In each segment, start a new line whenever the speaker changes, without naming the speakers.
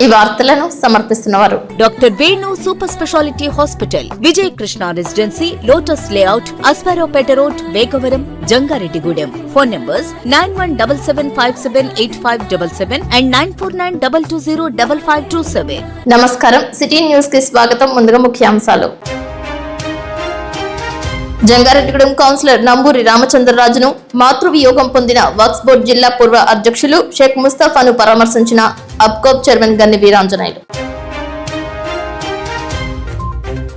ఈ వార్తలను సమర్పిస్తున్నవారు
doctor Venu super speciality hospital, Vijay Krishna residency, lotus layout, Aswaraopeta road, Vegavaram, Jangareddygudem. Phone numbers 9177578577 and 9492205527.
నమస్కారం. సిటీ న్యూస్ కి స్వాగతం. ముందుగా ముఖ్యాంశాలు. జంగారెడ్డిగూడెం కౌన్సిలర్ నంబూరి రామచంద్రరాజును మాతృవియోగం పొందిన వక్ఫ్ బోర్డు జిల్లా పూర్వ అధ్యక్షులు షేక్ ముస్తఫాను పరామర్శించిన అబ్కోబ్ చైర్మన్ గన్ని వీరాంజనేయులు.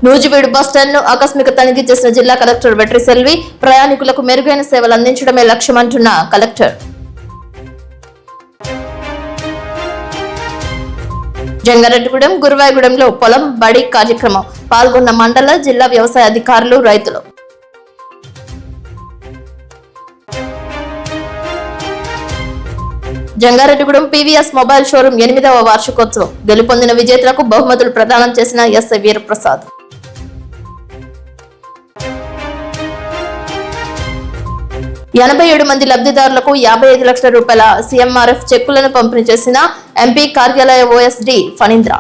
నూజివీడు బస్టాండ్ ను ఆకస్మిక తనిఖీ చేసిన జిల్లా కలెక్టర్ వెట్రి సెల్వి. ప్రయాణికులకు మెరుగైన సేవలు అందించడమే లక్ష్యమంటున్న కలెక్టర్. జంగారెడ్డిగూడెం, గురువాయగూడెంలో పొలం బడి కార్యక్రమం పాల్గొన్న మండల, జిల్లా వ్యవసాయ అధికారులు, రైతులు. జంగారెడ్డిగూడెం పీవీఎస్ మొబైల్ షోరూం 8వ వార్షికోత్సవం. గెలుపొందిన విజేతలకు బహుమతులు ప్రదానం చేసిన ఎస్ఐ వీరప్రసాద్. $87 మంది లబ్ధిదారులకు 55 లక్షల రూపాయల సీఎంఆర్ఎఫ్ చెక్కులను పంపిణీ చేసిన ఎంపీ కార్యాలయ ఓఎస్డీ ఫణీంద్ర.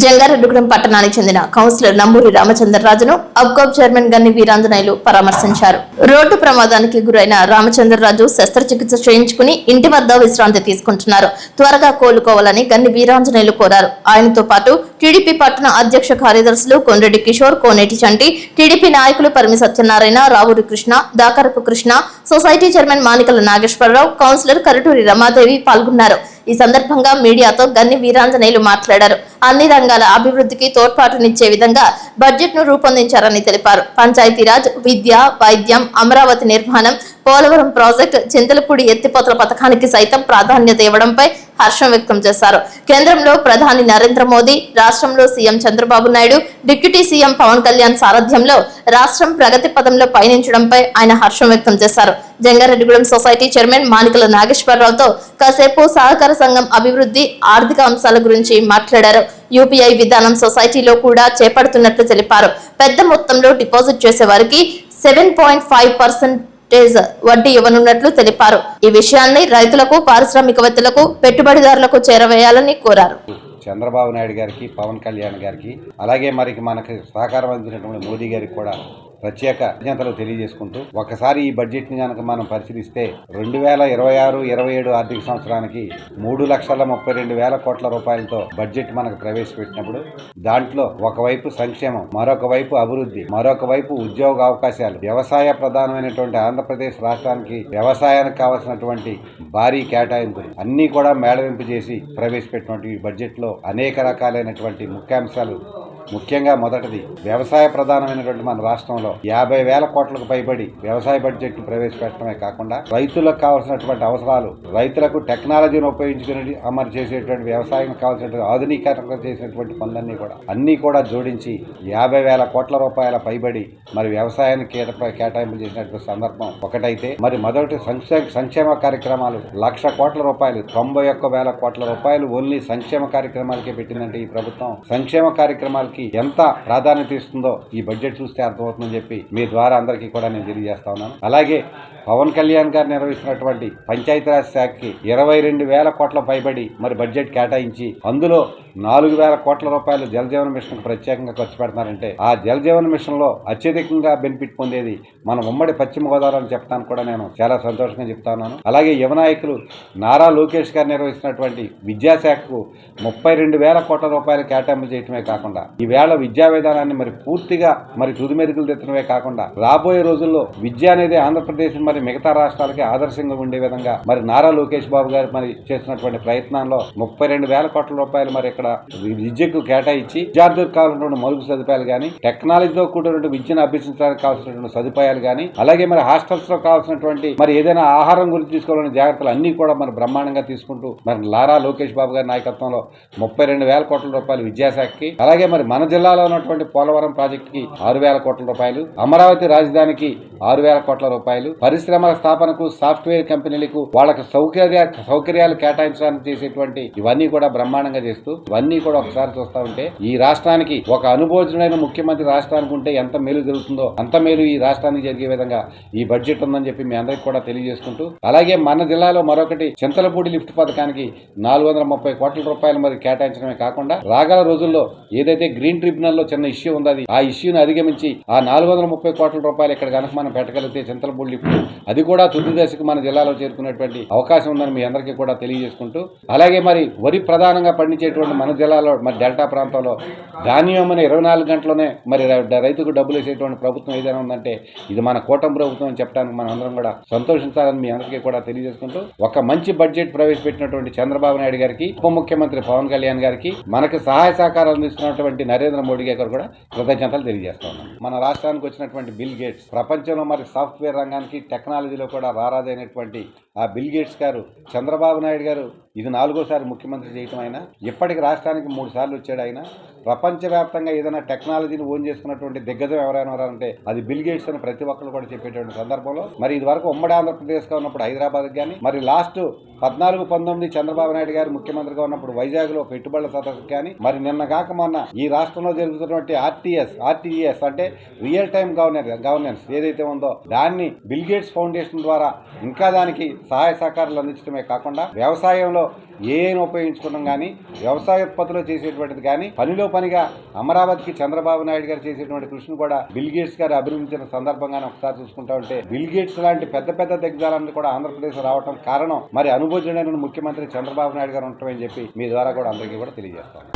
జంగారెడ్డిగూడెం పట్టణానికి చెందిన కౌన్సిలర్ నంబూరి రామచంద్రరాజును అబ్కోబ్ చైర్మన్ గన్ని వీరాంజనేయులు పరామర్శించారు. రోడ్డు ప్రమాదానికి గురైన రామచంద్రరాజు శస్త్రచికిత్స చేయించుకుని ఇంటి వద్ద విశ్రాంతి తీసుకుంటున్నారు. త్వరగా కోలుకోవాలని గన్ని వీరాంజనేయులు కోరారు. ఆయనతో పాటు టీడీపీ పట్టణ అధ్యక్ష కార్యదర్శులు కొండ్రెడ్డి కిషోర్, కోనేటి చంటి, టీడీపీ నాయకులు Parimi Satyanarayana, Ravuri Krishna, Dakarapu Krishna, society chairman మానికల Nageswararao, councillor Karaturi Ramadevi పాల్గొన్నారు. ఈ సందర్భంగా మీడియాతో గన్ని వీరాంజనేయులు మాట్లాడారు. అన్ని రంగాల అభివృద్ధికి తోడ్పాటునిచ్చే విధంగా బడ్జెట్ ను రూపొందించారని తెలిపారు. పంచాయతీరాజ్, విద్య, వైద్యం, అమరావతి నిర్మాణం, పోలవరం ప్రాజెక్టు, చింతలపూడి ఎత్తిపోతల పథకానికి సైతం ప్రాధాన్యత ఇవ్వడంపై హర్షం వ్యక్తం చేశారు. కేంద్రంలో ప్రధాని నరేంద్ర మోదీ, రాష్ట్రంలో CM Chandrababu Naidu, deputy CM Pawan Kalyan సారథ్యంలో రాష్ట్రం ప్రగతి పదంలో పయనించడంపై ఆయన హర్షం వ్యక్తం చేశారు. జంగారెడ్డిగూడెం సొసైటీ చైర్మన్ మానికల నాగేశ్వరరావుతో కాసేపు సహకార సంఘం అభివృద్ధి, ఆర్థిక అంశాల గురించి మాట్లాడారు. యూపీఐ విధానం సొసైటీలో కూడా చేపడుతున్నట్లు తెలిపారు. పెద్ద మొత్తంలో డిపాజిట్ చేసే వారికి 7.5% వడ్డీ ఇవ్వనున్నట్లు తెలిపారు. ఈ విషయాన్ని రైతులకు, పారిశ్రామికవేత్తలకు, పెట్టుబడిదారులకు చేరవేయాలని కోరారు.
చంద్రబాబు నాయుడు గారికి, పవన్ కళ్యాణ్ గారికి, అలాగే మనకి సహకారం అందించినటువంటి మోదీ గారికి కూడా ప్రత్యేక కృతజ్ఞతలు తెలియజేసుకుంటూ, ఒకసారి ఈ బడ్జెట్ ని కనుక మనం పరిశీలిస్తే 2026-27 ఆర్థిక సంవత్సరానికి 3,32,000 కోట్ల రూపాయలతో బడ్జెట్ మనకు ప్రవేశపెట్టినప్పుడు దాంట్లో ఒకవైపు సంక్షేమం, మరొక వైపు అభివృద్ధి, మరొక వైపు ఉద్యోగ అవకాశాలు, వ్యవసాయ ప్రధానమైనటువంటి ఆంధ్రప్రదేశ్ రాష్ట్రానికి వ్యవసాయానికి కావాల్సినటువంటి భారీ కేటాయింపులు అన్ని కూడా మేళవింపు చేసి ప్రవేశపెట్టినటువంటి ఈ బడ్జెట్ లో అనేక రకాలైనటువంటి ముఖ్యాంశాలు. ముఖ్యంగా మొదటిది, వ్యవసాయ ప్రధానమైనటువంటి మన రాష్ట్రంలో 50,000 కోట్లకు పైబడి వ్యవసాయ బడ్జెట్ ప్రవేశపెట్టడమే కాకుండా రైతులకు కావాల్సినటువంటి అవసరాలు, రైతులకు టెక్నాలజీని ఉపయోగించుకుని అమలు చేసేటువంటి వ్యవసాయం కావాల్సినటువంటి ఆధునీకరణ చేసినటువంటి పనులన్నీ కూడా జోడించి 50,000 కోట్ల రూపాయల పైబడి మరి వ్యవసాయానికి కేటాయింపులు చేసినటువంటి సందర్భం ఒకటైతే, మరి మొదటి సంక్షేమ కార్యక్రమాలు 1,00,000 కోట్ల రూపాయలు, 91,000 కోట్ల రూపాయలు ఓన్లీ సంక్షేమ కార్యక్రమాలకే పెట్టిందంటే ఈ ప్రభుత్వం సంక్షేమ కార్యక్రమాలకి ఎంత ప్రాధాన్యత ఇస్తుందో ఈ బడ్జెట్ చూస్తే అర్థమవుతుందని చెప్పి మీ ద్వారా అందరికీ కూడా నేను తెలియజేస్తా ఉన్నాను. అలాగే పవన్ కళ్యాణ్ గారు నిర్వహిస్తున్నటువంటి పంచాయతీరాజ్ శాఖకి 22,000 కోట్ల పైబడి మరి బడ్జెట్ కేటాయించి అందులో 4,000 కోట్ల రూపాయలు జల్ జీవన్ మిషన్ కు ప్రత్యేకంగా ఖర్చు పెడతారంటే, ఆ జల్ జీవన్ మిషన్ లో అత్యధికంగా బెనిఫిట్ పొందేది మన ఉమ్మడి పశ్చిమ గోదావరి అని చెప్తాను కూడా నేను చాలా సంతోషంగా చెప్తా ఉన్నాను. అలాగే యువ నాయకులు నారా లోకేష్ గారు నిర్వహిస్తున్నటువంటి విద్యాశాఖకు 32,000 కోట్ల రూపాయలు కేటాయింపు చేయటమే కాకుండా ఈవేళ విద్యా విధానాన్ని మరి పూర్తిగా మరి తుదిమెరుగులు తెచ్చడమే కాకుండా రాబోయే రోజుల్లో విద్య అనేది ఆంధ్రప్రదేశ్ మరి మిగతా రాష్ట్రాలకి ఆదర్శంగా ఉండే విధంగా మరి నారా లోకేష్ బాబు గారు మరి చేసినటువంటి ప్రయత్నాల్లో 32,000 కోట్ల రూపాయలు మరి ఇక్కడ విద్యకు కేటాయించి విద్యార్థులకు కావాల్సినటువంటి మౌలిక సదుపాయాలు కానీ, టెక్నాలజీతో కూడినటువంటి విద్యను అభ్యసించడానికి కావాల్సినటువంటి సదుపాయాలు కానీ, అలాగే మరి హాస్టల్స్ లో కావాల్సినటువంటి మరి ఏదైనా ఆహారం గురించి తీసుకోవాలని జాగ్రత్తలు అన్ని కూడా మరి బ్రహ్మాండంగా తీసుకుంటూ మరి నారా లోకేష్ బాబు గారి నాయకత్వంలో 32,000 కోట్ల రూపాయలు విద్యాశాఖకి, అలాగే మరి మన జిల్లాలో ఉన్నటువంటి పోలవరం ప్రాజెక్టుకి 6,000 కోట్ల రూపాయలు, అమరావతి రాజధానికి 6,000 కోట్ల రూపాయలు, పరిశ్రమల స్థాపనకు, సాఫ్ట్వేర్ కంపెనీలకు వాళ్ళకి సౌకర్యాలు కేటాయించడానికి చేసేటువంటి ఇవన్నీ కూడా బ్రహ్మాండంగా చేస్తూ ఇవన్నీ కూడా ఒకసారి చూస్తా ఉంటే ఈ రాష్ట్రానికి ఒక అనుభవజ్ఞుడైన ముఖ్యమంత్రి రాష్ట్రానికి ఉంటే ఎంత మేలు జరుగుతుందో అంత మేలు ఈ రాష్ట్రానికి జరిగే విధంగా ఈ బడ్జెట్ ఉందని చెప్పి మీ అందరికి కూడా తెలియజేసుకుంటూ, అలాగే మన జిల్లాలో మరొకటి చింతలపూడి లిఫ్ట్ పథకానికి 430 కోట్ల రూపాయలు మరి కేటాయించడమే కాకుండా రాగల రోజుల్లో ఏదైతే గ్రీన్ ట్రిబ్యునల్ లో చిన్న ఇష్యూ ఉందో ఆ ఇష్యూని అధిగమించి ఆ 430 కోట్ల రూపాయలు ఇక్కడ కనుక మనం పెట్టగలిగితే చింతలపూడి లిఫ్ట్ అది కూడా తుది దశకు మన జిల్లాలో చేరుకునేటువంటి అవకాశం ఉందని మీ అందరికీ కూడా తెలియజేసుకుంటూ, అలాగే మరి వరి ప్రధానంగా పండించేటువంటి మన జిల్లాలో మరి డెల్టా ప్రాంతంలో ధాన్యం అనే 24 గంటల్లోనే మరి రైతుకు డబ్బులు వేసేటువంటి ప్రభుత్వం ఏదైనా ఉందంటే ఇది మన కూటమి ప్రభుత్వం అని చెప్పడానికి మనం అందరం కూడా సంతోషించాలని మీ అందరికీ కూడా తెలియజేసుకుంటూ, ఒక మంచి బడ్జెట్ ప్రవేశపెట్టినటువంటి చంద్రబాబు నాయుడు గారికి, ఉప ముఖ్యమంత్రి పవన్ కళ్యాణ్ గారికి, మనకు సహాయ సహకారాలు అందిస్తున్నటువంటి నరేంద్ర మోడీ గారు కూడా కృతజ్ఞతలు తెలియజేస్తా ఉన్నాం. మన రాష్ట్రానికి వచ్చినటువంటి బిల్ గేట్స్ ప్రపంచంలో మరి సాఫ్ట్వేర్ రంగానికి టెక్నాలజీలో కూడా రారాదైనటువంటి ఆ బిల్ గేట్స్ గారు చంద్రబాబు నాయుడు గారు ఇది 4గోసారి ముఖ్యమంత్రి చేయటం అయినా ఇప్పటికి రాష్ట్రానికి 3 సార్లు వచ్చాడు. ఆయన ప్రపంచవ్యాప్తంగా ఏదైనా టెక్నాలజీని ఓన్ చేసుకున్నటువంటి దిగ్గజం ఎవరైనా అంటే అది బిల్ గేట్స్ అని ప్రతి ఒక్కరు కూడా చెప్పేటువంటి సందర్భంలో మరి ఇది వరకు ఉమ్మడి ఆంధ్రప్రదేశ్గా ఉన్నప్పుడు హైదరాబాద్ కానీ మరి లాస్ట్ 14-19 చంద్రబాబు నాయుడు గారు ముఖ్యమంత్రిగా ఉన్నప్పుడు వైజాగ్ లో పెట్టుబడుల సదస్సు కానీ మరి నిన్న కాక మొన్న ఈ రాష్ట్రంలో జరుగుతున్నటువంటి ఆర్టీజీఎస్ అంటే రియల్ టైమ్ గవర్నెన్స్ ఏదైతే ఉందో దాన్ని బిల్ గేట్స్ ఫౌండేషన్ ద్వారా ఇంకా దానికి సహాయ సహకారాలు అందించడమే కాకుండా వ్యవసాయంలో ఏను ఉపయోగించుకోవడం కానీ వ్యవసాయ ఉత్పత్తిలో చేసేటువంటిది కానీ పనిలో పనిగా అమరావతికి చంద్రబాబు నాయుడు గారు చేసేటువంటి కృషిని కూడా బిల్ గేట్స్ గారు అభినందించిన సందర్భంగానే ఒకసారి చూసుకుంటా ఉంటే బిల్ గేట్స్ లాంటి పెద్ద దిగ్గజాలన్నీ కూడా ఆంధ్రప్రదేశ్ రావడం కారణం మరి అనుభవజ్ఞుడైన ముఖ్యమంత్రి చంద్రబాబు నాయుడు గారు ఉండటమని చెప్పి మీ ద్వారా కూడా అందరికీ కూడా తెలియజేస్తాను.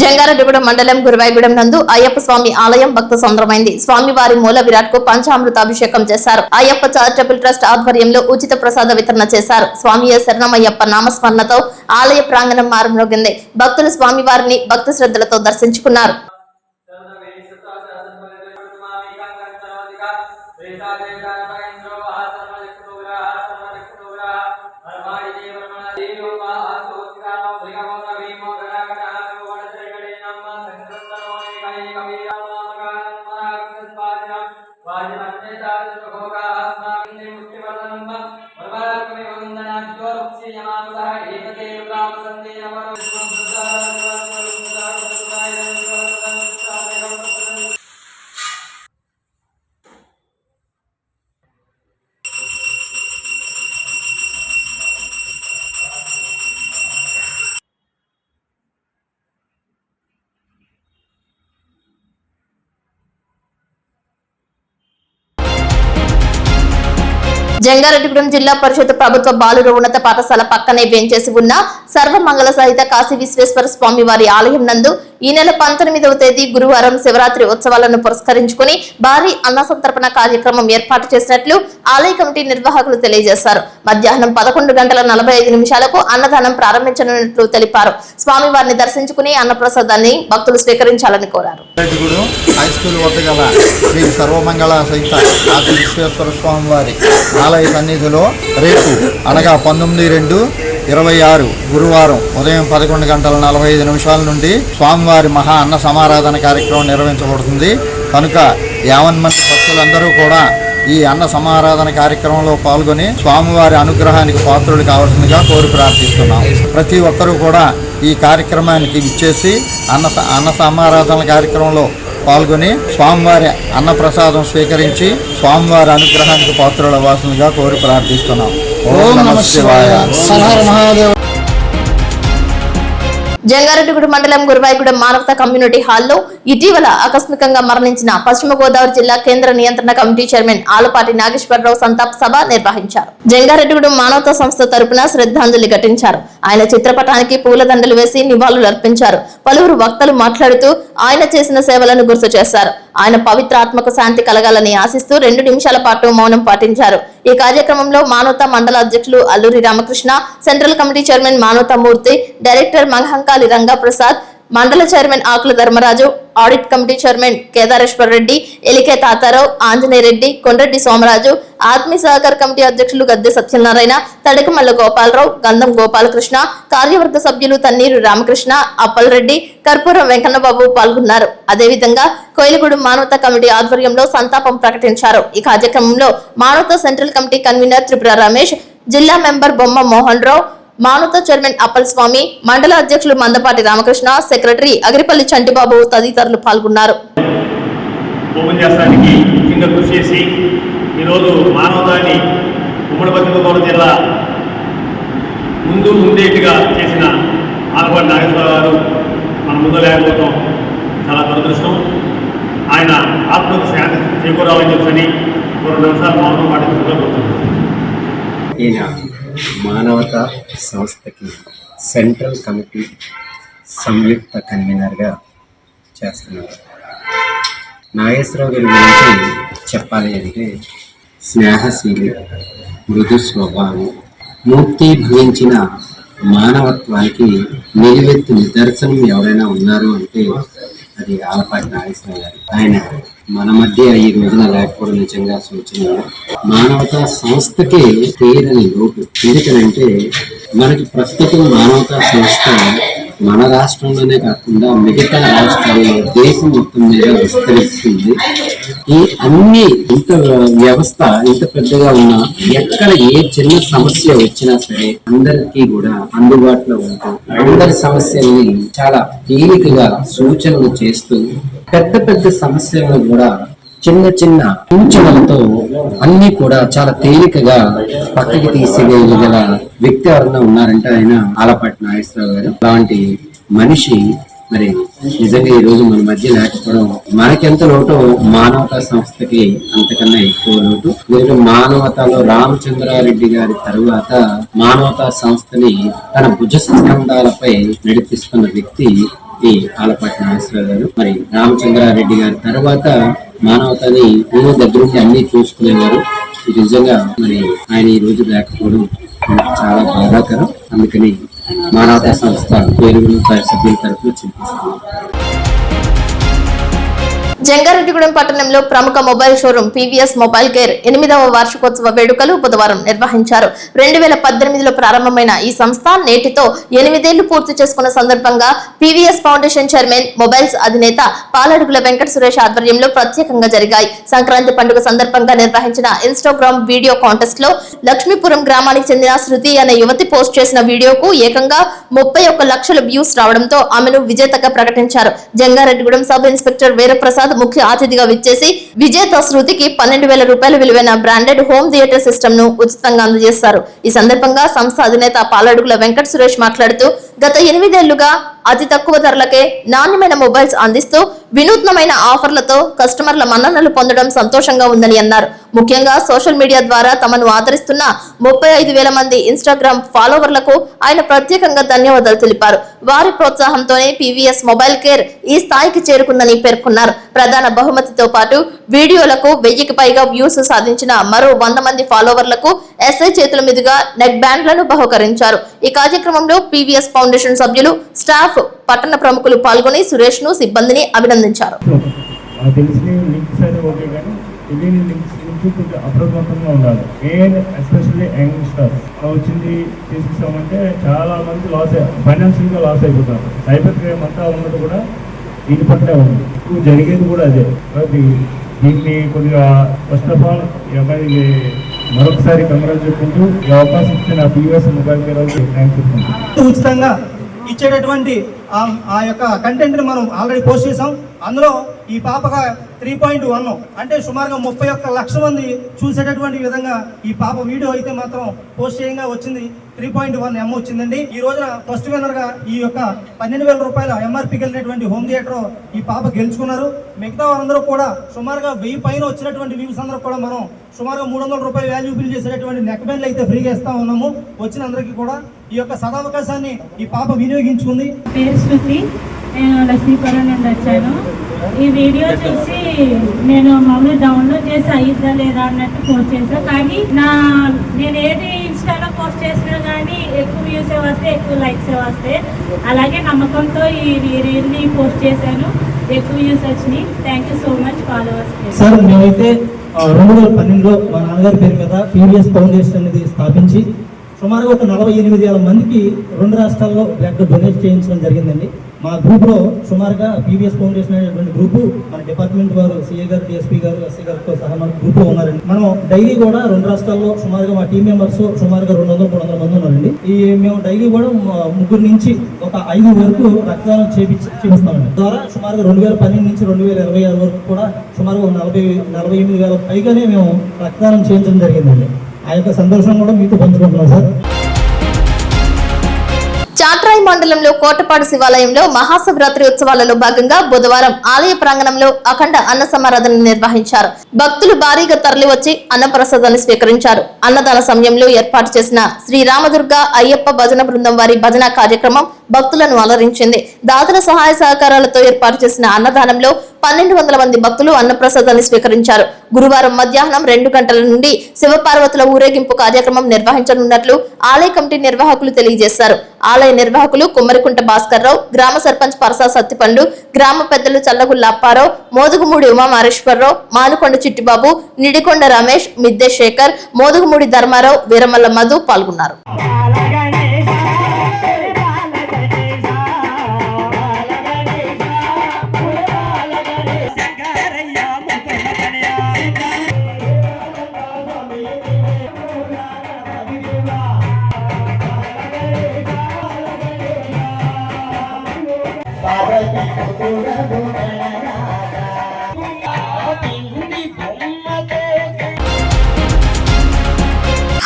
జంగారెడ్డిగూడెం మండలం గురువాయిగూడెం నందు అయ్యప్ప స్వామి ఆలయం భక్త సంద్రమైంది. స్వామివారి మూల విరాట్ కు పంచామృతాభిషేకం చేశారు. అయ్యప్ప చారిటబుల్ ట్రస్ట్ ఆధ్వర్యంలో ఉచిత ప్రసాద వితరణ చేశారు. స్వామి శరణమయ్యప్ప నామస్మరణతో ఆలయ ప్రాంగణం మారుమ్రోగింది. భక్తులు స్వామివారిని భక్తి శ్రద్ధలతో దర్శించుకున్నారు. జంగారెడ్డిగూడెం జిల్లా పరిషత్ ప్రభుత్వ బాలుర ఉన్నత పాఠశాల పక్కనే వేంచేసి ఉన్న సర్వమంగళ సహిత కాశీ విశ్వేశ్వర స్వామి వారి ఆలయం నందు ఈ నెల 19వ తేదీ గురువారం శివరాత్రి ఉత్సవాలను పురస్కరించుకుని భారీ అన్న సంతర్పణ కార్యక్రమం ఏర్పాటు చేసినట్లు ఆలయ కమిటీ నిర్వాహకులు తెలియజేశారు. మధ్యాహ్నం 11:45 అన్నదానం ప్రారంభించనున్నట్లు తెలిపారు. స్వామివారిని దర్శించుకుని అన్నప్రసాదాన్ని భక్తులు స్వీకరించాలని కోరారు.
హై స్కూల్ వద్ద గల శ్రీ సర్వమంగళ సహిత కాశీ విశ్వేశ్వర స్వామి వారి ఆలయ సన్నిధిలో రేపు అనగా 19/2/26 గురువారం ఉదయం 11:45 నుండి స్వామివారి మహా అన్న సమారాధన కార్యక్రమం నిర్వహించబడుతుంది. కనుక 50 మంది భక్తులందరూ కూడా ఈ అన్న సమారాధన కార్యక్రమంలో పాల్గొని స్వామివారి అనుగ్రహానికి పాత్రులు కావాల్సిందిగా కోరి ప్రార్థిస్తున్నాం. ప్రతి ఒక్కరూ కూడా ఈ కార్యక్రమానికి ఇచ్చేసి అన్న సమారాధన కార్యక్రమంలో పాల్గొని స్వామివారి అన్నప్రసాదం స్వీకరించి స్వామివారి అనుగ్రహానికి పాత్రులు అవ్వాల్సిందిగా కోరి ప్రార్థిస్తున్నాం. ఓం నమః శివాయ. హర మహాదేవ.
జంగారెడ్డిగూడెం మండలం గురువాయిగూడెం మానవతా కమ్యూనిటీ హాల్లో ఇటీవల ఆకస్మికంగా మరణించిన పశ్చిమ గోదావరి జిల్లా కేంద్ర నియంత్రణ కమిటీ చైర్మన్ ఆలపాటి నాగేశ్వరరావు సంతాప సభ నిర్వహించారు. జంగారెడ్డిగూడెం మానవతా సంస్థ తరపున శ్రద్ధాంజలి ఘటించారు. ఆయన చిత్రపటానికి పూలదండలు వేసి నివాళులు అర్పించారు. పలువురు వక్తలు మాట్లాడుతూ ఆయన చేసిన సేవలను గుర్తు చేశారు. ఆయన పవిత్ర ఆత్మకు శాంతి కలగాలని ఆశిస్తూ 2 నిమిషాల పాటు మౌనం పాటించారు. ఈ కార్యక్రమంలో మానవతా మండల అధ్యక్షులు Alluri Ramakrishna, central committee chairman Manavatha Murthy, director Mangahankali Rangaprasad, mandal chairman Akula Dharmaraju, audit committee chairman Kedareswara Reddy, Elike Tatarao, Anjaneya Reddy, Kondreddy Somaraju, ఆత్మీయ సహకార కమిటీ అధ్యక్షులు గద్దె సత్యనారాయణ, తడకమల్ల గోపాలరావు, గంధం గోపాలకృష్ణ, కార్యవర్గ సభ్యులు తన్నీరు రామకృష్ణ, అప్పలరెడ్డి, కర్పూరం వెంకన్నబాబు పాల్గొన్నారు. అదేవిధంగా కోయిలగూడెం మానవతా కమిటీ ఆధ్వర్యంలో సంతాపం ప్రకటించారు. ఈ కార్యక్రమంలో మానవతా central committee convener Tripura Ramesh, జిల్లా మెంబర్ బొమ్మ మోహన్ రావు, మానుత చైర్మన్ అప్పల్ స్వామి, మండల అధ్యక్షులు మందపాటి రామకృష్ణ, సెక్రటరీ అగిరిపల్లి చంటిబాబు తదితరులు పాల్గొన్నారు.
ఓపెన్ చేస్తానికి ముఖ్యంగా కృషి చేసి ఈరోజు మానవతాన్ని ఉమ్మడి పశ్చిమ గోదావరి జిల్లా ఉండేట్టుగా చేసిన ఆలపాటి నాగేశ్వరరావు గారు మన ముందు లేకపోవడం చాలా దురదృష్టం. ఆయన ఆత్మకు శాంతి చేకూరాలని చెప్పని 2 నిమిషాలు మౌనం పాటించబోతున్నారు.
ఈయన మానవతా సంస్థకి సెంట్రల్ కమిటీ సంయుక్త కన్వీనర్గా చేస్తున్నారు. నాగేశ్వరరావు గారి గురించి చెప్పాలి అంటే స్నేహశీలి, మృదు స్వభావం, మూర్తి భవించిన మానవత్వానికి నిలువెత్తు నిదర్శనం ఎవరైనా ఉన్నారు అంటే అది ఆలపాటి నాగేశ్వరరావు గారు. ఆయన మన మధ్య ఈ రోజున లేకపోవడం నిజంగా సూచనీయం. మానవతా సంస్థకే తీరని లోటు. ఎందుకనంటే మనకి ప్రస్తుతం మానవతా సంస్థ మన రాష్ట్రంలోనే కాకుండా మిగతా రాష్ట్రాల్లో దేశం మొత్తం మీద విస్తరిస్తుంది. ఈ అన్ని ఇంత వ్యవస్థ ఇంత పెద్దగా ఉన్నా ఎక్కడ ఏ చిన్న సమస్య వచ్చినా సరే అందరికీ కూడా అందుబాటులో ఉంటూ అందరి సమస్యల్ని చాలా తేలికగా సూచనలు చేస్తూ పెద్ద పెద్ద సమస్యలను కూడా చిన్న చిన్న సూచనలతో అన్ని కూడా చాలా తేలికగా పక్కకి తీసేయగల వ్యక్తి ఎవరైనా ఉన్నారంటే ఆయన ఆలపాటి నాగేశ్వరరావు గారు. అలాంటి మనిషి మరి నిజంగా ఈ రోజు మన మధ్య లేకపోవడం మనకెంత లోటో మానవతా సంస్థకి అంతకన్నా ఎక్కువ లోటు. ఎందుకంటే మానవతాలో రామచంద్రారెడ్డి గారి తరువాత మానవతా సంస్థని తన భుజ స్కంధాలపై నడిపిస్తున్న వ్యక్తి ఈ ఆలపాటి నాగేశ్వరరావు గారు. మరి రామచంద్రారెడ్డి గారి తర్వాత మానవతని నేను దగ్గరుండి అన్ని చూసుకునేవారు. ఇది నిజంగా మరి ఆయన ఈ రోజు లేకపోవడం చాలా బాధాకరం. అందుకని మానవతా సంస్థ పేరు సభ్యుల తరఫున చింతిస్తున్నాం.
జంగారెడ్డిగూడెం పట్టణంలో ప్రముఖ mobile showroom PVS mobile care 8వ వార్షికోత్సవ వేడుకలు బుధవారం నిర్వహించారు. 2018లో ప్రారంభమైన ఈ సంస్థ నేటితో 8 ఏళ్లు పూర్తి చేసుకున్న సందర్భంగా పీవీఎస్ ఫౌండేషన్ చైర్మన్, మొబైల్స్ అధినేత పాలడుగుల వెంకట సురేష్ ఆధ్వర్యంలో ప్రత్యేకంగా జరిగాయి. సంక్రాంతి పండుగ సందర్భంగా నిర్వహించిన ఇన్స్టాగ్రామ్ వీడియో కాంటెస్ట్ లో లక్ష్మీపురం గ్రామానికి చెందిన శృతి అనే యువతి పోస్ట్ చేసిన వీడియోకు ఏకంగా 31 లక్షల వ్యూస్ రావడంతో ఆమెను విజేతగా ప్రకటించారు. జంగారెడ్డిగూడెం సబ్ ఇన్స్పెక్టర్ వీరప్రసాద్ ముఖ్య అతిథిగా విచ్చేసి విజేత శృతికి 12,000 రూపాయల విలువైన బ్రాండెడ్ హోమ్ థియేటర్ సిస్టమ్ ను ఉచితంగా అందజేశారు. ఈ సందర్భంగా సంస్థ అధినేత పాలడుగుల వెంకట సురేష్ మాట్లాడుతూ గత 8 ఏళ్లుగా అతి తక్కువ ధరలకే నాణ్యమైన మొబైల్స్ అందిస్తూ వినూత్నమైన ఆఫర్లతో కస్టమర్ల మన్ననలు పొందడం సంతోషంగా ఉందని అన్నారు. ముఖ్యంగా సోషల్ మీడియా ద్వారా తమను ఆదరిస్తున్న 35,000 మంది ఇన్స్టాగ్రామ్ ఫాలోవర్లకు ఆయన ప్రత్యేకంగా ధన్యవాదాలు తెలిపారు. వారి ప్రోత్సాహంతోనే పీవీఎస్ మొబైల్ కేర్ ఈ స్థాయికి చేరుకుందని పేర్కొన్నారు. ప్రధాన బహుమతితో పాటు వీడియోలకు 1000కి పైగా వ్యూస్ సాధించిన మరో 100 మంది ఫాలోవర్లకు ఎస్ఐ చేతుల మీదుగా నెక్ బ్యాండ్లను బహుకరించారు. ఈ కార్యక్రమంలో పీవీఎస్ ఫౌండేషన్ సభ్యులు, స్టాఫ్, పట్టణ ప్రముఖులు పాల్గొని సురేష్ ను, సిబ్బందిని అభినందించారు.
అప్రమత్తంగా ఉండాలి. ఎస్పెషల్లీ యంగ్స్టర్స్ వచ్చింది చేసిస్తామంటే చాలా మంది ఫైనాన్షియల్ గా లాస్ అయిపోతారు. సైబర్ క్రైమ్ అంతా ఉన్నది కూడా దీని పట్లే ఉంది. ఇప్పుడు జరిగేది కూడా అదే. దీన్ని కొద్దిగా ఫస్ట్ ఆఫ్ ఆల్ ఈ అబ్బాయికి మరొకసారి కంగ్రాట్స్ చెప్పుకుంటూ ఈ అవకాశం ఇచ్చిన పీవీఎస్ మొబైల్ కేర్ థ్యాంక్స్ చెప్పుకుంటాం.
ఉచితంగా ఇచ్చేటటువంటి ఆ యొక్క కంటెంట్ని మనం ఆల్రెడీ పోస్ట్ చేసాం. అందులో ఈ పాపగా 3.1 అంటే సుమారుగా 31 లక్షల మంది చూసేటటువంటి విధంగా ఈ పాప వీడియో అయితే మాత్రం పోస్ట్ చేయంగా వచ్చింది. 3.1 M వచ్చిందండి. ఈ రోజున ఫస్ట్ విన్నర్ గా ఈ యొక్క 12,000 రూపాయల ఎంఆర్పీకి వెళ్ళినటువంటి హోమ్ థియేటర్ ఈ పాప గెలుచుకున్నారు. మిగతా వారందరూ కూడా సుమారుగా 1000 పైన వచ్చినటువంటి వ్యూస్ అందరూ కూడా మనం సుమారుగా 300 రూపాయలు వాల్యూ బిల్ చేసేటటువంటి నెక్ బ్యాండ్లు అయితే ఫ్రీగా ఇస్తా ఉన్నాము. వచ్చిన అందరికీ కూడా ఈ యొక్క సదావకాశాన్ని ఈ పాప వినియోగించుకుంది.
పేరు శృతి, నేను లక్ష్మీపురం నుండి వచ్చాను. ఈ వీడియో చూసి నేను మామూలు డౌన్లోడ్ చేసి అయ్యిద్దా లేదా అన్నట్టు పోస్ట్ చేశాను. కానీ నేను ఏది ఇన్స్టాలో పోస్ట్ చేసినా కానీ ఎక్కువ వ్యూస్ వస్తే, ఎక్కువ లైక్స్ వస్తే, అలాగే నమ్మకంతో ఈ రీల్ని పోస్ట్ చేశాను. ఎక్కువ వ్యూస్ వచ్చినాయి. Thank you so much followers.
Sir, మేమైతే 2012లో మా నాన్నగారి పేరు మీద పీవీఎస్ ఫౌండేషన్ అనేది స్థాపించి సుమారుగా ఒక 48,000 మందికి 2 రాష్ట్రాల్లో బ్లడ్ డొనేట్ చేయించడం జరిగిందండి. మా గ్రూప్లో సుమారుగా పీవీఎస్ ఫౌండేషన్ అనేటువంటి గ్రూపు మన డిపార్ట్మెంట్ వారు సిఏ గారు, డిఎస్పీ గారు, ఎస్సీ గారితో సహా మన గ్రూప్లో ఉన్నారండి. మనం డైలీ కూడా 2 రాష్ట్రాల్లో సుమారుగా మా టీం మెంబర్స్ సుమారుగా 200-300 మంది ఉన్నారండి. మేము డైలీ కూడా 3 నుంచి ఒక 5 వరకు రక్తదానం చేపిస్తామండి. ద్వారా సుమారుగా 2012 నుంచి 2026 వరకు కూడా సుమారుగా 48,000 పైగానే మేము రక్తదానం చేయించడం జరిగిందండి. ఆ యొక్క సంతోషం కూడా మీతో పంచుకుంటున్నాం సార్.
చాట్రాయి మండలంలో కోటపాడు శివాలయంలో మహాశివరాత్రి ఉత్సవాలలో భాగంగా బుధవారం ఆలయ ప్రాంగణంలో అఖండ అన్న సమారాధన నిర్వహించారు. భక్తులు భారీగా తరలివచ్చి అన్నప్రసాదాన్ని స్వీకరించారు. అన్నదాన సమయంలో ఏర్పాటు చేసిన శ్రీ రామదుర్గ అయ్యప్ప భజన బృందం వారి భజన కార్యక్రమం భక్తులను అలరించింది. దాతల సహాయ సహకారాలతో ఏర్పాటు చేసిన అన్నదానంలో 1200 మంది భక్తులు అన్నప్రసాదాన్ని స్వీకరించారు. గురువారం మధ్యాహ్నం 2 గంటల నుండి శివపార్వతుల ఊరేగింపు కార్యక్రమం నిర్వహించనున్నట్లు ఆలయ కమిటీ నిర్వాహకులు తెలియజేశారు. ఆలయ నిర్వాహకులు కుమ్మరికుంట భాస్కర్ రావు, గ్రామ సర్పంచ్ పరసా సత్తిపండు, గ్రామ పెద్దలు చల్లగుల్ల అప్పారావు, మోదుగుమూడి ఉమామహేశ్వరరావు, మానుకొండ చిట్టిబాబు, నిడికొండ రమేష్, మిద్దె శేఖర్, మోదుగుమూడి ధర్మారావు, వీరమల్ల మధు పాల్గొన్నారు.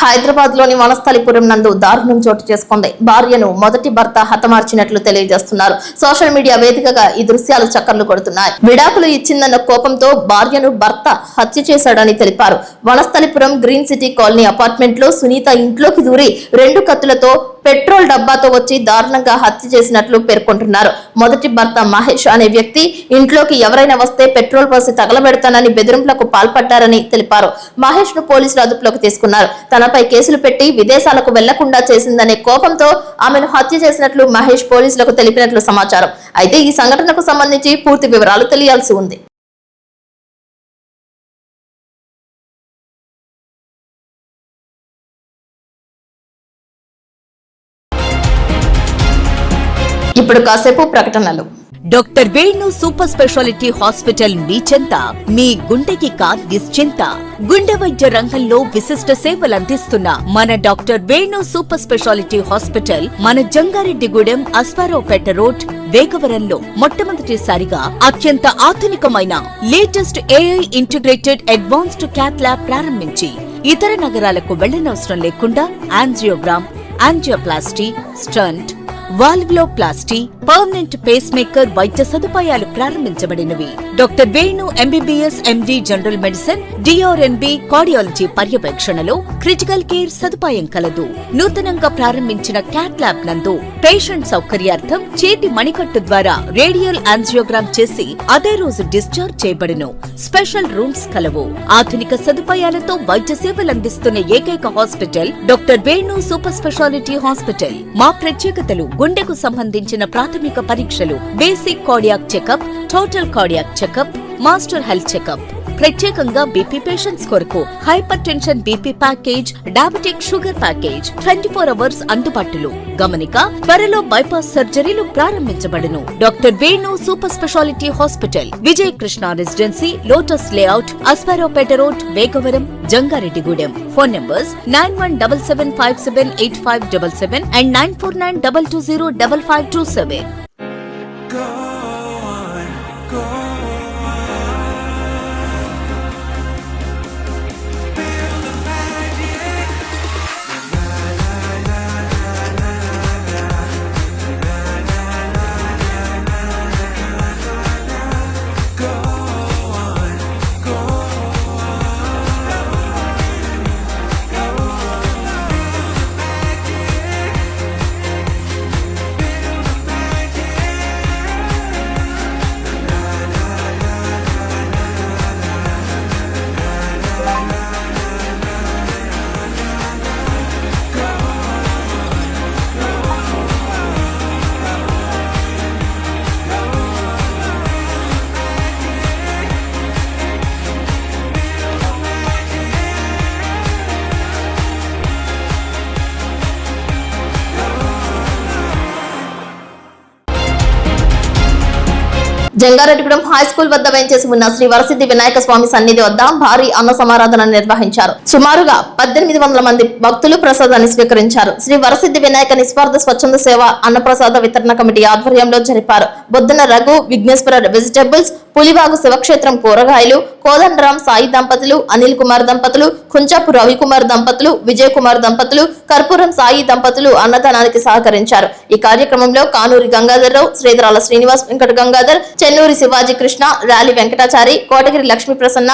హైదరాబాద్ లోని వనస్థలిపురం నందు దారుణం చోటు చేసుకుంది. భార్యను మొదటి భర్త హతమార్చినట్లు తెలియజేస్తున్నారు. సోషల్ మీడియా వేదికగా ఈ దృశ్యాలు చక్కర్లు కొడుతున్నాయి. విడాకులు ఇచ్చిందన్న కోపంతో భార్యను భర్త హత్య చేశాడని తెలిపారు. Vanasthalipuram green city colony apartment లో సునీత ఇంట్లోకి దూరి 2 కత్తులతో పెట్రోల్ డబ్బాతో వచ్చి దారుణంగా హత్య చేసినట్లు పేర్కొంటున్నారు. మొదటి భర్త మహేష్ అనే వ్యక్తి ఇంట్లోకి ఎవరైనా వస్తే పెట్రోల్ పోసి తగలబెడతానని బెదిరింపులకు పాల్పడ్డారని తెలిపారు. మహేష్ ను పోలీసులు అదుపులోకి తీసుకున్నారు. తనపై కేసులు పెట్టి విదేశాలకు వెళ్లకుండా చేసిందనే కోపంతో ఆమెను హత్య చేసినట్లు మహేష్ పోలీసులకు తెలిపినట్లు సమాచారం. అయితే ఈ సంఘటనకు సంబంధించి పూర్తి వివరాలు తెలియాల్సి ఉంది. ఇప్పుడు కాసేపు ప్రకటనలు.
Doctor Venu super speciality hospital మీ చెంత. మీ గుండెకి నిశ్చింత. గుండె వైద్య రంగంలో విశిష్ట సేవలు అందిస్తున్న మన doctor Venu super speciality hospital మన జంగారెడ్డిగూడెం అస్పారావుపేట రోడ్ వేగవరంలో మొట్టమొదటిసారిగా అత్యంత ఆధునికమైన latest AI integrated advanced cath lab ప్రారంభించి ఇతర నగరాలకు వెళ్లనవసరం లేకుండా angiogram, angioplasty, stent, valvuloplasty, permanent pacemaker వైద్య సదుపాయాలు ప్రారంభించబడినవి. Doctor Venu MBBS MD general medicine, DrNB cardiology పర్యవేక్షణలో క్రిటికల్ కేర్ సదుపాయం కలదు. నూతనంగా ప్రారంభించిన క్యాత్ ల్యాబ్ నందు పేషెంట్ సౌకర్యార్థం చేతి మణికట్టు ద్వారా రేడియల్ యాంజియోగ్రామ్ చేసి అదే రోజు డిశ్చార్జ్ చేయబడును. స్పెషల్ రూమ్స్ కలవు. ఆధునిక సదుపాయాలతో వైద్య సేవలు అందిస్తున్న ఏకైక hospital doctor Venu super speciality hospital. మా ప్రత్యేకతలు: గుండెకు సంబంధించిన ప్రాథమిక పరీక్షలు, basic cardiac checkup, total cardiac checkup, master health checkup. ప్రత్యేకంగా బీపీ పేషెంట్స్ కొరకు hypertension BP package, diabetic sugar package 24 hours అందుబాటులో. గమనిక: త్వరలో బైపాస్ సర్జరీలు ప్రారంభించబడును. Doctor Venu super speciality hospital, Vijay Krishna residency, lotus layout, Aswaraopeta road, Vegavaram, Jangareddygudem. Phone numbers 9177578577 and 9492205527.
Jangareddygudem high school వద్ద వేంచేసి ఉన్న శ్రీ వరసిద్ధి వినాయక స్వామి సన్నిధి వద్ద భారీ అన్న సమారాధన నిర్వహించారు. సుమారుగా 1800 మంది భక్తులు ప్రసాదాన్ని స్వీకరించారు. శ్రీ వరసిద్ధి వినాయక నిస్వార్థ స్వచ్ఛంద సేవ అన్నప్రసాద వితరణ కమిటీ ఆధ్వర్యంలో జరిపారు. బొద్దున రఘు విఘ్నేశ్వర వెజిటబుల్స్, పులివాగు శివక్షేత్రం కూరగాయలు, కోదండరాం సాయి దంపతులు, అనిల్ కుమార్ దంపతులు, కుంచాపు రవికుమార్ దంపతులు, విజయ్ కుమార్ దంపతులు, కర్పూరం సాయి దంపతులు అన్నదానానికి సహకరించారు. ఈ కార్యక్రమంలో కానూరి గంగాధర్రావు, శ్రీధరాల శ్రీనివాస్, వెంకట గంగాధర్, చెన్నూరి శివాజీ కృష్ణ, ర్యాలీ వెంకటాచారి, కోటగిరి లక్ష్మీ ప్రసన్న,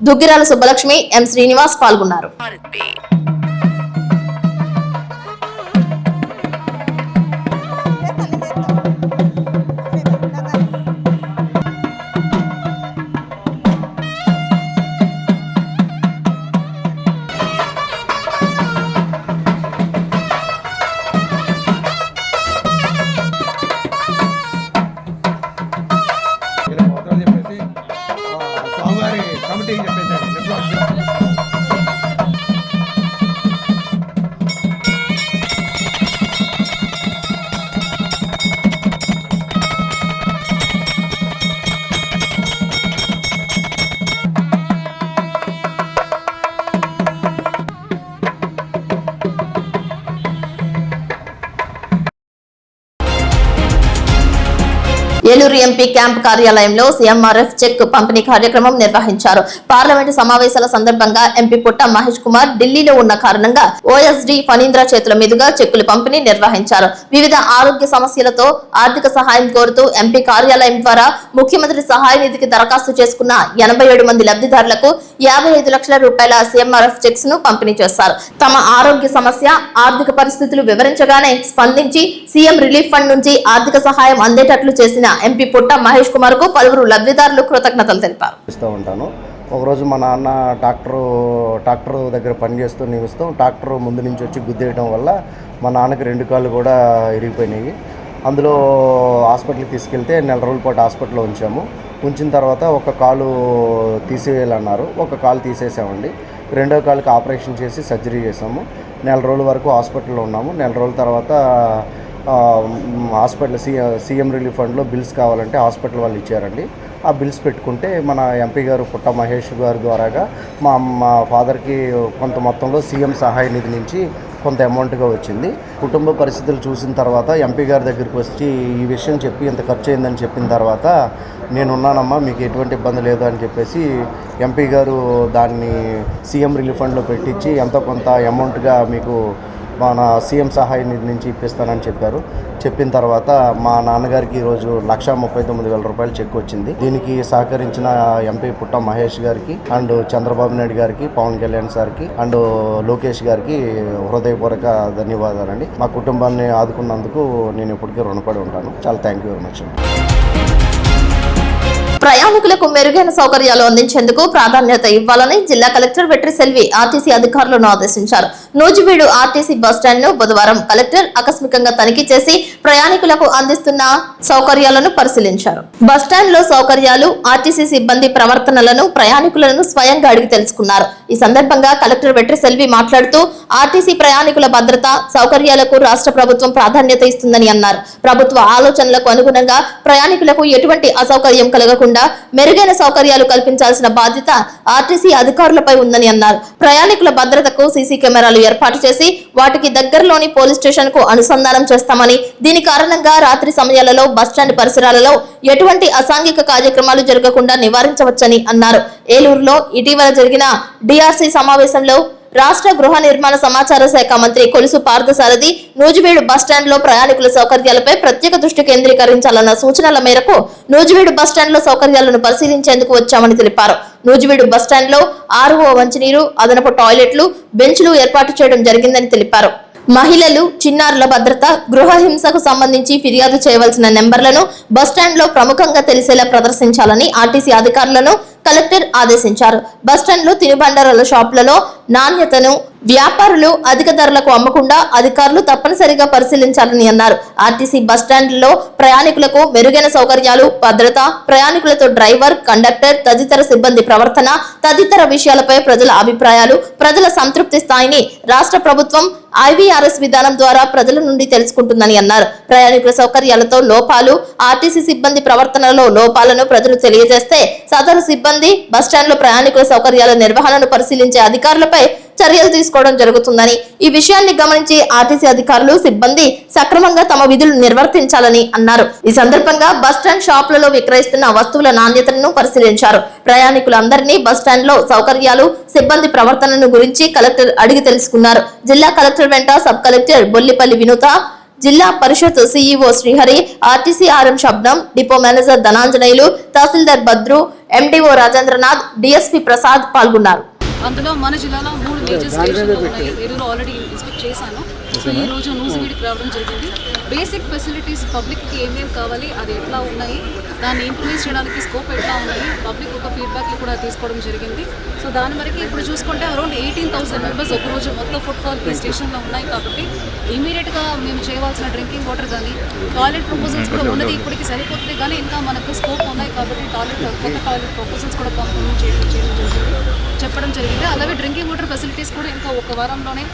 దుగ్గిరాల సుబ్బలక్ష్మి, ఎం శ్రీనివాస్ పాల్గొన్నారు. ఏలూరు ఎంపీ క్యాంప్ కార్యాలయంలో సీఎంఆర్ఎఫ్ చెక్ పంపిణీ కార్యక్రమం నిర్వహించారు. పార్లమెంటు సమావేశాల సందర్భంగా ఎంపీ పుట్ట మహేష్ కుమార్ ఢిల్లీలో ఉన్న కారణంగా ఓఎస్డీ ఫణీంద్ర చేతుల మీదుగా చెక్కుల పంపిణీ నిర్వహించారు. వివిధ ఆరోగ్య సమస్యలతో ఆర్థిక సహాయం కోరుతూ ఎంపీ కార్యాలయం ద్వారా ముఖ్యమంత్రి సహాయ నిధికి దరఖాస్తు చేసుకున్న 87 మంది లబ్ధిదారులకు 55 లక్షల రూపాయల సీఎంఆర్ఎఫ్ చెక్స్ ను పంపిణీ చేశారు. తమ ఆరోగ్య సమస్య, ఆర్థిక పరిస్థితులు వివరించగానే స్పందించి సీఎం రిలీఫ్ ఫండ్ నుంచి ఆర్థిక సహాయం అందేటట్లు చేసిన ఎంపీ పుట్ట మహేష్ కుమార్ కు పలువురు లబ్ధిదారులు కృతజ్ఞతలు తెలిపారు.
ఒకరోజు మా నాన్న ట్రాక్టర్ దగ్గర పనిచేస్తూ నిమిస్తాం ట్రాక్టర్ ముందు నుంచి వచ్చి గుద్దేయడం వల్ల మా నాన్నకి 2 కాళ్ళు కూడా ఇరిగిపోయినాయి. అందులో హాస్పిటల్కి తీసుకెళ్తే 4 రోజుల పాటు హాస్పిటల్లో ఉంచిన తర్వాత ఒక కాలు తీసేయాలన్నారు. ఒక కాలు తీసేసామండి. 2వ కాలుకి ఆపరేషన్ చేసి సర్జరీ చేసాము. 4 రోజుల వరకు హాస్పిటల్లో ఉన్నాము. 4 రోజుల తర్వాత హాస్పిటల్ సీఎం రిలీఫ్ ఫండ్లో బిల్స్ కావాలంటే హాస్పిటల్ వాళ్ళు ఇచ్చారండి. ఆ బిల్స్ పెట్టుకుంటే మన ఎంపీ గారు పుట్ట మహేష్ గారి ద్వారాగా మా ఫాదర్కి కొంత మొత్తంలో సీఎం సహాయ నిధి నుంచి కొంత అమౌంట్గా వచ్చింది. కుటుంబ పరిస్థితులు చూసిన తర్వాత ఎంపీ గారి దగ్గరికి వచ్చి ఈ విషయం చెప్పి ఇంత ఖర్చు అయిందని చెప్పిన తర్వాత నేనున్నానమ్మా, మీకు ఎటువంటి ఇబ్బంది లేదు అని చెప్పేసి ఎంపీ గారు దాన్ని సీఎం రిలీఫ్ ఫండ్లో పెట్టించి ఎంతో కొంత అమౌంట్గా మీకు మన సీఎం సహాయ నిధి నుంచి ఇప్పిస్తానని చెప్పారు. చెప్పిన తర్వాత మా నాన్నగారికి ఈరోజు 1,39,000 రూపాయలు చెక్ వచ్చింది. దీనికి సహకరించిన ఎంపీ పుట్ట మహేష్ గారికి అండ్ చంద్రబాబు నాయుడు గారికి, పవన్ కళ్యాణ్ సార్కి అండ్ లోకేష్ గారికి హృదయపూర్వక ధన్యవాదాలండి. మా కుటుంబాన్ని ఆదుకున్నందుకు నేను ఎప్పటికీ రుణపడి ఉంటాను. చాలా థ్యాంక్ యూ వెరీ మచ్ అండి.
ప్రయాణికులకు మెరుగైన సౌకర్యాలు అందించేందుకు ప్రాధాన్యత ఇవ్వాలని జిల్లా కలెక్టర్ వెట్రి సెల్వి ఆర్టీసీ అధికారులను ఆదేశించారు. నూజివీడు ఆర్టీసీ బస్టాండ్ ను బుధవారం కలెక్టర్ ఆకస్మికంగా తనిఖీ చేసి ప్రయాణికులకు అందిస్తున్న సౌకర్యాలను పరిశీలించారు. బస్టాండ్ లో సౌకర్యాలు, ఆర్టీసీ సిబ్బంది ప్రవర్తనలను ప్రయాణికులను స్వయంగా అడిగి తెలుసుకున్నారు. ఈ సందర్భంగా కలెక్టర్ వెట్రి సెల్వి మాట్లాడుతూ ఆర్టీసీ ప్రయాణికుల భద్రత, సౌకర్యాలకు రాష్ట్ర ప్రభుత్వం ప్రాధాన్యత ఇస్తుందని అన్నారు. ప్రభుత్వ ఆలోచనలకు అనుగుణంగా ప్రయాణికులకు ఎటువంటి అసౌకర్యం కలగకుండా మెరుగైన సౌకర్యాలు కల్పించాల్సిన బాధ్యత ఆర్టీసీ అధికారులపై ఉందని అన్నారు. ప్రయాణికుల భద్రతకు సీసీ కెమెరాలు ఏర్పాటు చేసి వాటికి దగ్గరలోని పోలీస్ స్టేషన్ కు అనుసంధానం చేస్తామని, దీని కారణంగా రాత్రి సమయాలలో బస్టాండ్ పరిసరాలలో ఎటువంటి అసాంఘిక కార్యక్రమాలు జరగకుండా నివారించవచ్చని అన్నారు. ఏలూరులో ఇటీవల జరిగిన డిఆర్సీ సమావేశంలో రాష్ట్ర గృహ నిర్మాణ సమాచార శాఖ మంత్రి కొలుసు పార్థసారథి నూజివీడు బస్టాండ్ లో ప్రయాణికుల సౌకర్యాలపై ప్రత్యేక దృష్టి కేంద్రీకరించాలన్న సూచనల మేరకు నూజివీడు బస్టాండ్ లో సౌకర్యాలను పరిశీలించేందుకు వచ్చామని తెలిపారు. నూజివీడు బస్టాండ్ లో ఆర్ఓ మంచినీరు, అదనపు టాయిలెట్లు, బెంచ్లు ఏర్పాటు చేయడం జరిగిందని తెలిపారు. మహిళలు, చిన్నారుల భద్రత, గృహ హింసకు సంబంధించి ఫిర్యాదు చేయవలసిన నెంబర్లను బస్టాండ్ లో ప్రముఖంగా తెలిసేలా ప్రదర్శించాలని ఆర్టీసీ అధికారులను కలెక్టర్ ఆదేశించారు. బస్టాండ్ లో తినుబండారాల షాపులలో నాణ్యతను వ్యాపారులు అధిక ధరలకు అమ్మకుండా అధికారులు తప్పనిసరిగా పరిశీలించాలని అన్నారు. ఆర్టీసీ బస్టాండ్లలో ప్రయాణికులకు మెరుగైన సౌకర్యాలు, భద్రత, ప్రయాణికులతో డ్రైవర్, కండక్టర్ తదితర సిబ్బంది ప్రవర్తన తదితర విషయాలపై ప్రజల అభిప్రాయాలు, ప్రజల సంతృప్తి స్థాయిని రాష్ట్ర ప్రభుత్వం IVRS విధానం ద్వారా ప్రజల నుండి తెలుసుకుంటుందని అన్నారు. ప్రయాణికుల సౌకర్యాలతో లోపాలు, ఆర్టీసీ సిబ్బంది ప్రవర్తనలో లోపాలను ప్రజలు తెలియజేస్తే సదరు సిబ్బంది బస్టాండ్లో ప్రయాణికుల సౌకర్యాల నిర్వహణను పరిశీలించే అధికారులపై చర్యలు తీసుకోవడం జరుగుతుందని, ఈ విషయాన్ని గమనించి ఆర్టీసీ అధికారులు సిబ్బంది సక్రమంగా తమ విధులు నిర్వర్తించాలని అన్నారు. ఈ సందర్భంగా బస్టాండ్ షాపులలో విక్రయిస్తున్న వస్తువుల నాణ్యతను పరిశీలించారు. ప్రయాణికులందరినీ బస్టాండ్ లో సౌకర్యాలు, సిబ్బంది ప్రవర్తనను గురించి కలెక్టర్ అడిగి తెలుసుకున్నారు. జిల్లా కలెక్టర్ వెంట sub collector Bollipalli Vinutha, Zilla Parishad CEO Srihari, RTC RM Shabnam, depot manager Dhananjaneyulu, tahsildar Bhadru, MDO Rajendranath, DSP Prasad పాల్గొన్నారు.
అందులో మన జిల్లాలో 3 మేజర్ స్టేషన్లు ఉన్నాయి. ఏలూరు ఆల్రెడీ ఇన్స్పెక్ట్ చేశాను. సో ఈ రోజు నూజివీడికి రావడం జరిగింది. బేసిక్ ఫెసిలిటీస్ పబ్లిక్కి ఏమేమి కావాలి, అది ఎట్లా ఉన్నాయి, దాన్ని ఇంప్రూవ్ చేయడానికి స్కోప్ ఎట్లా ఉన్నాయి, పబ్లిక్ ఒక ఫీడ్బ్యాక్లు కూడా తీసుకోవడం జరిగింది. సో దాని వరకు ఇప్పుడు చూసుకుంటే అరౌండ్ 18,000 మెంబర్స్ ఒకరోజు మొత్తం ఫుట్ఫాల్ ఈ స్టేషన్లో ఉన్నాయి. కాబట్టి ఇమీడియట్గా మేము చేయవలసిన డ్రింకింగ్ వాటర్ కానీ టాయిలెట్ ప్రపోజల్స్ కూడా ఉన్నది ఇప్పటికి సరిపోతుంది, కానీ ఇంకా మనకు స్కోప్ ఉన్నాయి. కాబట్టి కొత్త టాయిలెట్ ప్రపోజల్స్ కూడా కంప్లీట్ చెప్పడం జరిగింది. అలాగే డ్రింకింగ్ వాటర్ ఫెసిలిటీస్ కూడా ఇంకా ఒక వారంలోనే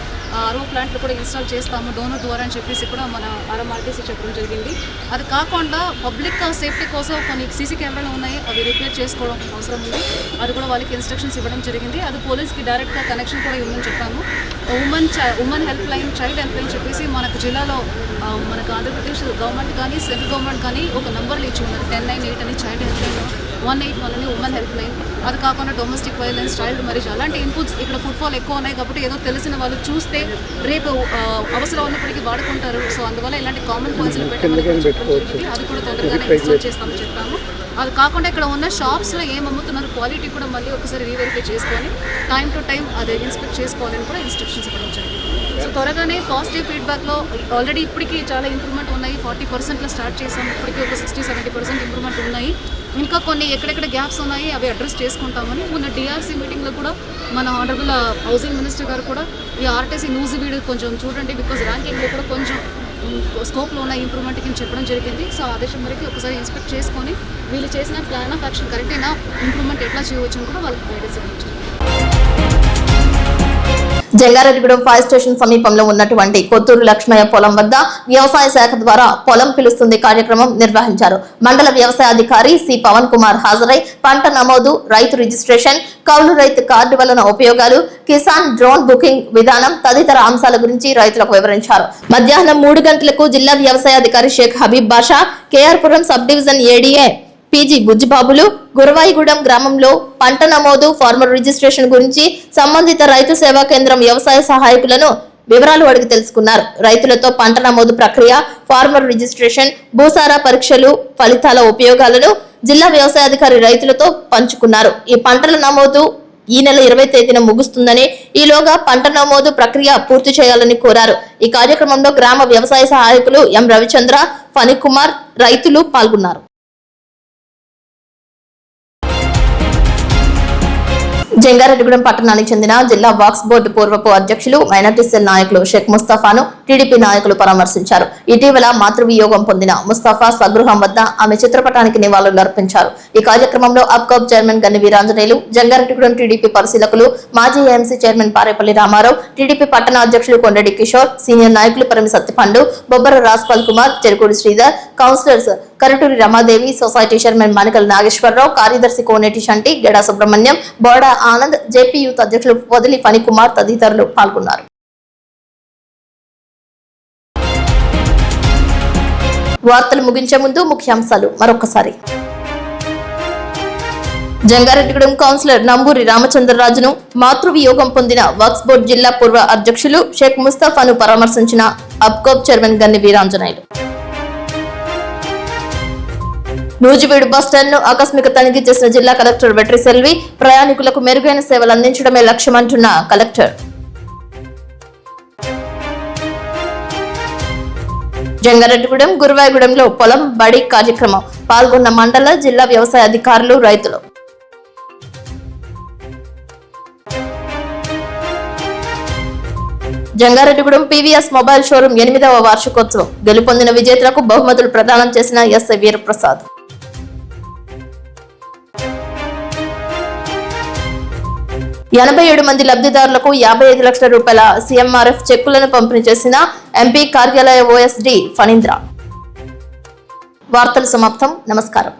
RO ప్లాంట్లు కూడా ఇన్స్టాల్ చేస్తాము డోనర్ ద్వారా అని చెప్పేసి కూడా మన RMRTC చెప్పడం జరిగింది. అది కాకుండా పబ్లిక్ సేఫ్టీ కోసం కొన్ని CC కెమెరాలు ఉన్నాయి, అవి రిపేర్ చేసుకోవడం అవసరం ఉంది. అది కూడా వాళ్ళకి ఇన్స్ట్రక్షన్స్ ఇవ్వడం జరిగింది. అది పోలీస్కి డైరెక్ట్గా కనెక్షన్ కూడా ఇవ్వమని చెప్పాము. Women help line, child help line చెప్పేసి మనకు జిల్లాలో మనకు ఆంధ్రప్రదేశ్ గవర్నమెంట్ కానీ సెంట్రల్ గవర్నమెంట్ కానీ ఒక నెంబర్లు ఇచ్చి ఉన్నారు. 1098 అని చైల్డ్ హెల్ప్ లైన్, 181 అని ఉమెన్ హెల్ప్ లైన్. అది కాకుండా డొమెస్టిక్ వైలెన్స్, చైల్డ్ మ్యారేజ్ అలాంటి ఇన్పుట్స్ ఇక్కడ ఫుట్ఫాల్ ఎక్కువ ఉన్నాయి. కాబట్టి ఏదో తెలిసిన వాళ్ళు చూస్తే రేపు అవసరం ఉన్నప్పటికీ వాడుకుంటారు. సో అందువల్ల ఇలాంటి కామన్ పాయింట్స్లు పెట్టి అది కూడా తొందరగానే ఇన్స్టాల్ చేస్తామని చెప్పాము. అది కాకుండా ఇక్కడ ఉన్న షాప్స్లో ఏం అమ్ముతున్నారు క్వాలిటీ కూడా మళ్ళీ ఒకసారి రీవెరిఫై చేసుకొని టైం టు టైం అది ఇన్స్పెక్ట్ చేసుకోవాలని కూడా ఇన్స్ట్రక్షన్స్ ఇవ్వడం జరిగింది. సో త్వరగానే పాజిటివ్ ఫీడ్బ్యాక్లో ఆల్రెడీ ఇప్పటికీ చాలా ఇంప్రూవ్మెంట్ ఉన్నాయి. 40%లో స్టార్ట్ చేసాం, ఇప్పటికీ ఒక 60-70% ఇంప్రూవ్మెంట్ ఉన్నాయి. ఇంకా కొన్ని ఎక్కడెక్కడ గ్యాప్స్ ఉన్నాయి అవి అడ్రస్ చేసుకుంటామని మొన్న DRC మీటింగ్లో కూడా మన ఆనరబుల్ హౌసింగ్ మినిస్టర్ గారు కూడా ఈ ఆర్టీసీ నూజివీడు కొంచెం చూడండి, బికాజ్ ర్యాంకింగ్లో కూడా కొంచెం స్కోప్లో ఉన్న ఇంప్రూవ్మెంట్కి చెప్పడం జరిగింది. సో ఆదేశం వరకు ఒకసారి ఇన్స్పెక్ట్ చేసుకొని వీళ్ళు చేసిన ప్లాన్ ఆఫ్ యాక్షన్ కరెక్ట్ అయినా ఇంప్రూవ్మెంట్ ఎట్లా చేయవచ్చు అని కూడా వాళ్ళకి గైడెన్స్ ఇవ్వచ్చు.
జంగారెడ్డిగూడెం ఫైర్ స్టేషన్ సమీపంలో ఉన్నటువంటి కొత్తూరు లక్ష్మయ్య పొలం వద్ద వ్యవసాయ శాఖ ద్వారా పొలం పిలుస్తుంది కార్యక్రమం నిర్వహించారు. మండల వ్యవసాయ అధికారి సి పవన్ కుమార్ హాజరై పంట నమోదు, రైతు రిజిస్ట్రేషన్, కౌలు రైతు కార్డు వలన ఉపయోగాలు, కిసాన్ డ్రోన్ బుకింగ్ విధానం తదితర అంశాల గురించి రైతులకు వివరించారు. మధ్యాహ్నం 3 గంటలకు జిల్లా వ్యవసాయ అధికారి Sheikh Habib Basha, KRPuram sub division ADA PG బుజ్జిబాబులు గురవాయిగూడెం గ్రామంలో పంట నమోదు, ఫార్మర్ రిజిస్ట్రేషన్ గురించి సంబంధిత రైతు సేవా కేంద్రం వ్యవసాయ సహాయకులను వివరాలు అడిగి తెలుసుకున్నారు. రైతులతో పంట నమోదు ప్రక్రియ, ఫార్మర్ రిజిస్ట్రేషన్, భూసార పరీక్షలు, ఫలితాల ఉపయోగాలను జిల్లా వ్యవసాయ అధికారి రైతులతో పంచుకున్నారు. ఈ పంటల నమోదు ఈ నెల 20వ తేదీన ముగుస్తుందని, ఈలోగా పంట నమోదు ప్రక్రియ పూర్తి చేయాలని కోరారు. ఈ కార్యక్రమంలో గ్రామ వ్యవసాయ సహాయకులు M రవిచంద్ర, ఫణికుమార్, రైతులు పాల్గొన్నారు. జంగారెడ్డిగూడెం పట్టణానికి చెందిన జిల్లా వాక్స్ బోర్డు పూర్వపు అధ్యక్షులు, మైనార్టీ సెల్ నాయకులు షేక్ ముస్తఫాను టీడీపీ నాయకులు పరామర్శించారు. ఇటీవల మాతృవియోగం పొందిన ముస్తఫా స్వగృహం వద్ద ఆమె చిత్రపటానికి నివాళులు అర్పించారు. ఈ కార్యక్రమంలో అబ్కాబ్ చైర్మన్ గన్ని వీరాంజనేయులు, జంగారెడ్డిగూడెం టీడీపీ పరిశీలకులు, మాజీ AMC చైర్మన్ పారేపల్లి రామారావు, టీడీపీ పట్టణ అధ్యక్షులు కొండడి కిషోర్, సీనియర్ నాయకులు Parimi Satyapandu, Bobbara Rajpal Kumar, Cherukudi Sridhar, councillors Karaturi Ramadevi, society chairman Manikal Nageswararao, కార్యదర్శి కోనేటి శంటి, గెడా సుబ్రహ్మణ్యం, బోడా ఆనంద్, జేపీ యూత్ అధ్యక్షులు పొదిలి ఫణికుమార్ తదితరులు పాల్గొన్నారు. వార్తలు ముగించే ముందు ముఖ్యాంశాలు మరొకసారి. జంగారెడ్డిగూడెం కౌన్సిలర్ నంబూరి రామచంద్రరాజును మాతృవియోగం పొందిన వక్ఫ్ బోర్డు జిల్లా పూర్వ అధ్యక్షులు షేక్ ముస్తఫాను పరామర్శించిన అబ్కాబ్ చైర్మన్ గన్ని వీరాంజనేయులు. నూజివీడు బస్టాండ్ ను ఆకస్మిక తనిఖీ చేసిన జిల్లా కలెక్టర్ వెట్రి సెల్వి, ప్రయాణికులకు మెరుగైన సేవలు అందించడమే లక్ష్యమంటున్న కలెక్టర్. జంగారెడ్డిగూడెం, గురువాయిగూడెంలో పొలం బడి కార్యక్రమం పాల్గొన్న మండల, జిల్లా వ్యవసాయ అధికారులు, రైతులు. జంగారెడ్డిగూడెం పీవీఎస్ మొబైల్ షోరూం 8వ వార్షికోత్సవం గెలుపొందిన విజేతలకు బహుమతులు ప్రదానం చేసిన ఎస్ఐ వీరప్రసాద్. 87 మంది లబ్ధిదారులకు 55 లక్షల రూపాయల సీఎంఆర్ఎఫ్ చెక్కులను పంపిణీ చేసిన ఎంపీ కార్యాలయ ఓఎస్డీ ఫణీంద్ర. వార్తలు సమాప్తం. నమస్కారం.